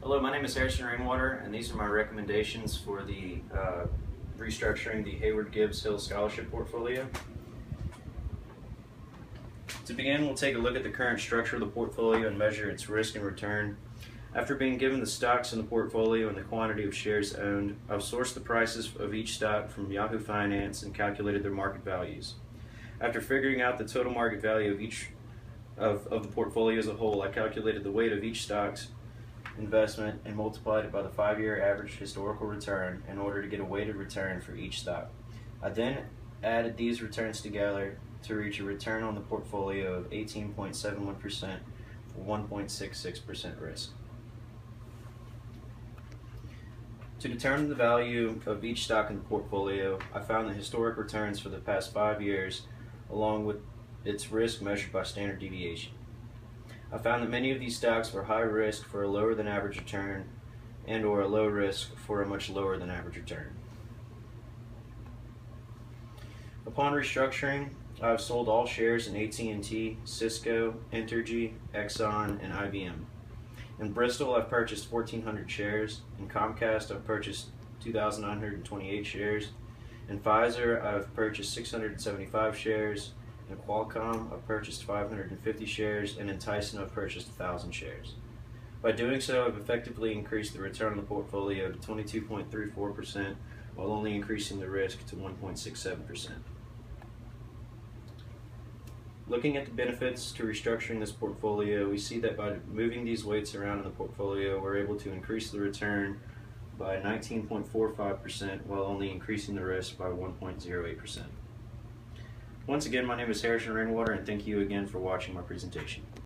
Hello, my name is Harrison Rainwater, and these are my recommendations for the restructuring the Heyward Gibbes Hill Scholarship Portfolio. To begin, we'll take a look at the current structure of the portfolio and measure its risk and return. After being given the stocks in the portfolio and the quantity of shares owned, I've sourced the prices of each stock from Yahoo Finance and calculated their market values. After figuring out the total market value of each of the portfolio as a whole, I calculated the weight of each stock's investment and multiplied it by the 5-year average historical return in order to get a weighted return for each stock. I then added these returns together to reach a return on the portfolio of 18.71% for 1.66% risk. To determine the value of each stock in the portfolio, I found the historic returns for the past 5 years along with its risk measured by standard deviation. I found that many of these stocks were high risk for a lower than average return and or a low risk for a much lower than average return. Upon restructuring, I have sold all shares in AT&T, Cisco, Entergy, Exxon, and IBM. In Bristol, I've purchased 1,400 shares. In Comcast, I've purchased 2,928 shares. In Pfizer, I've purchased 675 shares. In Qualcomm, I've purchased 550 shares, and in Tyson, I've purchased 1,000 shares. By doing so, I've effectively increased the return on the portfolio to 22.34%, while only increasing the risk to 1.67%. Looking at the benefits to restructuring this portfolio, we see that by moving these weights around in the portfolio, we're able to increase the return by 19.45% while only increasing the risk by 1.08%. Once again, my name is Harrison Rainwater, and thank you again for watching my presentation.